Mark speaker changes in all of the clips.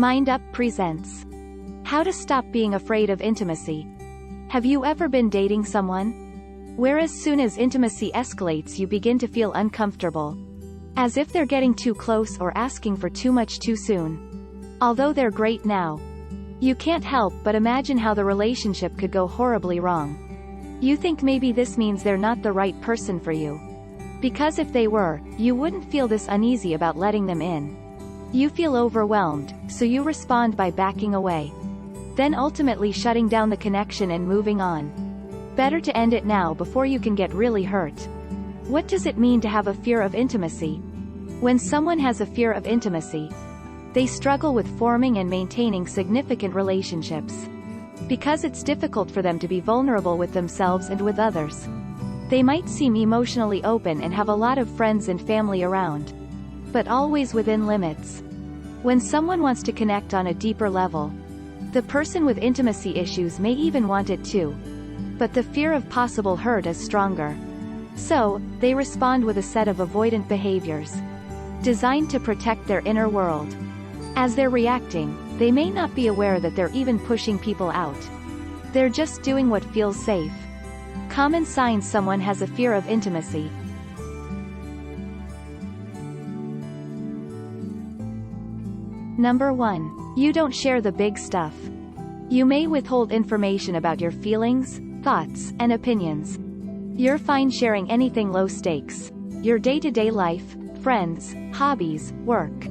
Speaker 1: Mind Up presents How to Stop Being Afraid of Intimacy. Have you ever been dating someone where as soon as intimacy escalates you begin to feel uncomfortable, as if they're getting too close or asking for too much too soon? Although they're great now, you can't help but imagine how the relationship could go horribly wrong. You think maybe this means they're not the right person for you, because if they were, you wouldn't feel this uneasy about letting them in. You feel overwhelmed, so you respond by backing away, then ultimately shutting down the connection and moving on. Better to end it now before you can get really hurt. What does it mean to have a fear of intimacy? When someone has a fear of intimacy, they struggle with forming and maintaining significant relationships, because it's difficult for them to be vulnerable with themselves and with others. They might seem emotionally open and have a lot of friends and family around, but always within limits. When someone wants to connect on a deeper level, the person with intimacy issues may even want it too, but the fear of possible hurt is stronger. So, they respond with a set of avoidant behaviors, designed to protect their inner world. As they're reacting, they may not be aware that they're even pushing people out. They're just doing what feels safe. Common signs someone has a fear of intimacy. Number 1. You don't share the big stuff. You may withhold information about your feelings, thoughts, and opinions. You're fine sharing anything low stakes, your day-to-day life, friends, hobbies, work.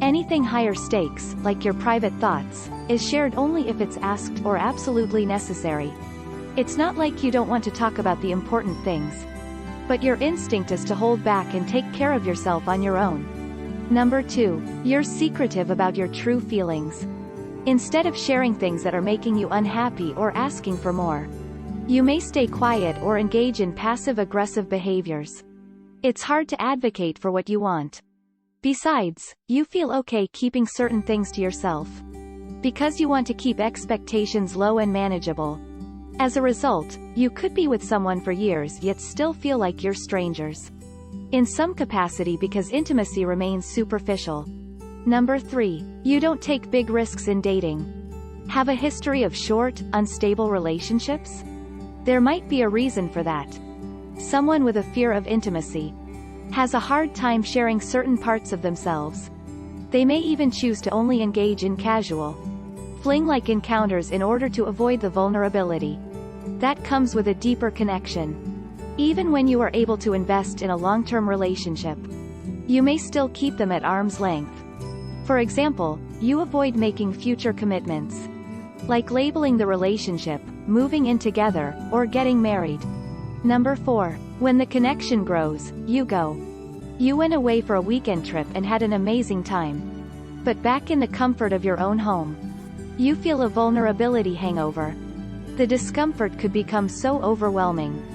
Speaker 1: Anything higher stakes, like your private thoughts, is shared only if it's asked or absolutely necessary. It's not like you don't want to talk about the important things, but your instinct is to hold back and take care of yourself on your own. Number 2. You're secretive about your true feelings. Instead of sharing things that are making you unhappy or asking for more, you may stay quiet or engage in passive-aggressive behaviors. It's hard to advocate for what you want. Besides, you feel okay keeping certain things to yourself, because you want to keep expectations low and manageable. As a result, you could be with someone for years yet still feel like you're strangers, in some capacity, because intimacy remains superficial. Number 3. You don't take big risks in dating. Have a history of short, unstable relationships? There might be a reason for that. Someone with a fear of intimacy has a hard time sharing certain parts of themselves. They may even choose to only engage in casual, fling-like encounters in order to avoid the vulnerability that comes with a deeper connection. Even when you are able to invest in a long-term relationship, you may still keep them at arm's length. For example, you avoid making future commitments, like labeling the relationship, moving in together, or getting married. Number 4. When the connection grows, you go. You went away for a weekend trip and had an amazing time, but back in the comfort of your own home, you feel a vulnerability hangover. The discomfort could become so overwhelming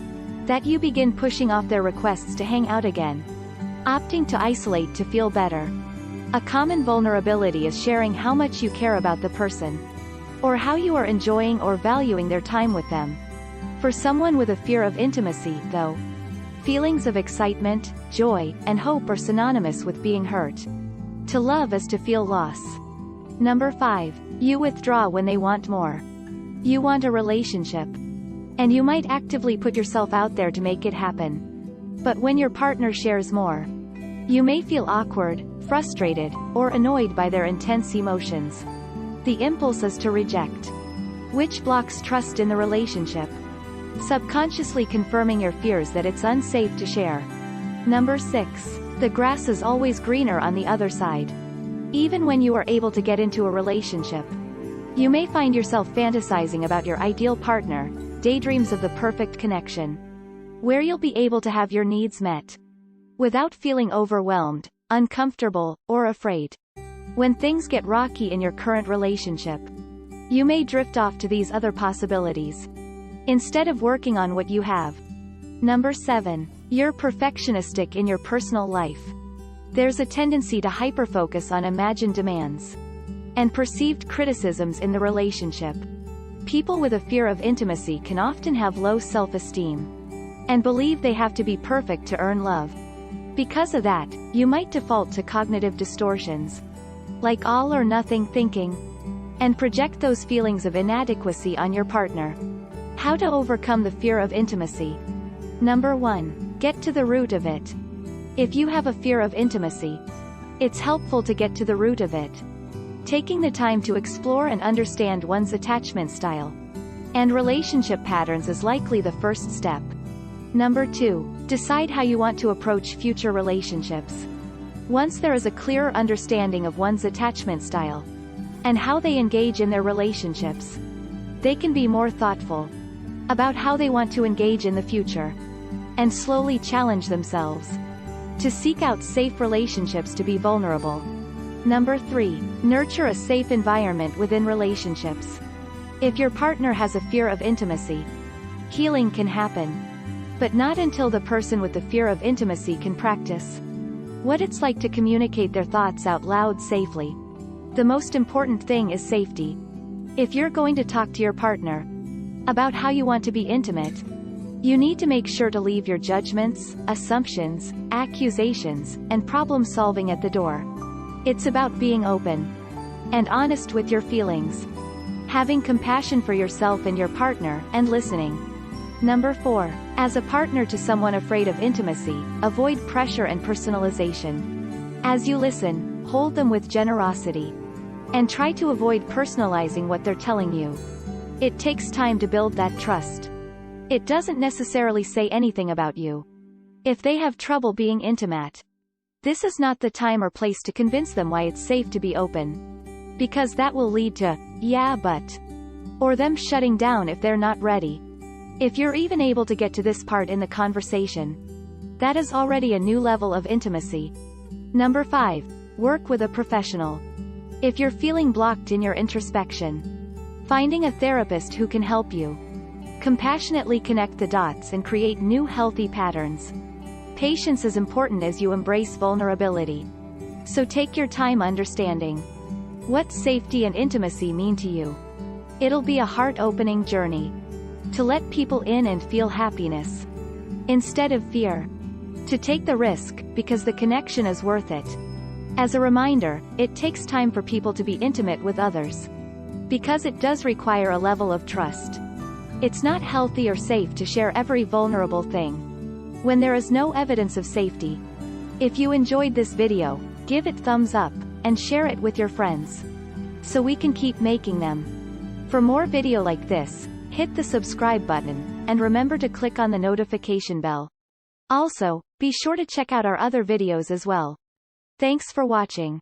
Speaker 1: that you begin pushing off their requests to hang out again, opting to isolate to feel better. A common vulnerability is sharing how much you care about the person, or how you are enjoying or valuing their time with them. For someone with a fear of intimacy, though, feelings of excitement, joy, and hope are synonymous with being hurt. To love is to feel loss. Number 5. You withdraw when they want more. You want a relationship, and you might actively put yourself out there to make it happen. But when your partner shares more, you may feel awkward, frustrated, or annoyed by their intense emotions. The impulse is to reject, which blocks trust in the relationship, subconsciously confirming your fears that it's unsafe to share. Number 6. The grass is always greener on the other side. Even when you are able to get into a relationship, you may find yourself fantasizing about your ideal partner, daydreams of the perfect connection, where you'll be able to have your needs met, without feeling overwhelmed, uncomfortable, or afraid. When things get rocky in your current relationship, you may drift off to these other possibilities, instead of working on what you have. Number 7. You're perfectionistic in your personal life. There's a tendency to hyperfocus on imagined demands and perceived criticisms in the relationship. People with a fear of intimacy can often have low self-esteem and believe they have to be perfect to earn love. Because of that, you might default to cognitive distortions, like all or nothing thinking, and project those feelings of inadequacy on your partner. How to overcome the fear of intimacy. Number 1. Get to the root of it. If you have a fear of intimacy, it's helpful to get to the root of it. Taking the time to explore and understand one's attachment style and relationship patterns is likely the first step. Number 2. Decide how you want to approach future relationships. Once there is a clearer understanding of one's attachment style and how they engage in their relationships, they can be more thoughtful about how they want to engage in the future, and slowly challenge themselves to seek out safe relationships to be vulnerable. Number 3. Nurture a safe environment within relationships. If your partner has a fear of intimacy, healing can happen, but not until the person with the fear of intimacy can practice what it's like to communicate their thoughts out loud safely. The most important thing is safety. If you're going to talk to your partner about how you want to be intimate, you need to make sure to leave your judgments, assumptions, accusations, and problem-solving at the door. It's about being open and honest with your feelings, having compassion for yourself and your partner, and listening. Number 4. As a partner to someone afraid of intimacy, avoid pressure and personalization. As you listen, hold them with generosity, and try to avoid personalizing what they're telling you. It takes time to build that trust. It doesn't necessarily say anything about you. If they have trouble being intimate, this is not the time or place to convince them why it's safe to be open, because that will lead to, "Yeah, but," or them shutting down if they're not ready. If you're even able to get to this part in the conversation, that is already a new level of intimacy. Number 5. Work with a professional. If you're feeling blocked in your introspection, finding a therapist who can help you compassionately connect the dots and create new healthy patterns. Patience is important as you embrace vulnerability. So take your time understanding what safety and intimacy mean to you. It'll be a heart-opening journey to let people in and feel happiness instead of fear. To take the risk, because the connection is worth it. As a reminder, it takes time for people to be intimate with others, because it does require a level of trust. It's not healthy or safe to share every vulnerable thing when there is no evidence of safety. If you enjoyed this video, give it thumbs up, and share it with your friends, so we can keep making them. For more video like this, hit the subscribe button, and remember to click on the notification bell. Also, be sure to check out our other videos as well. Thanks for watching.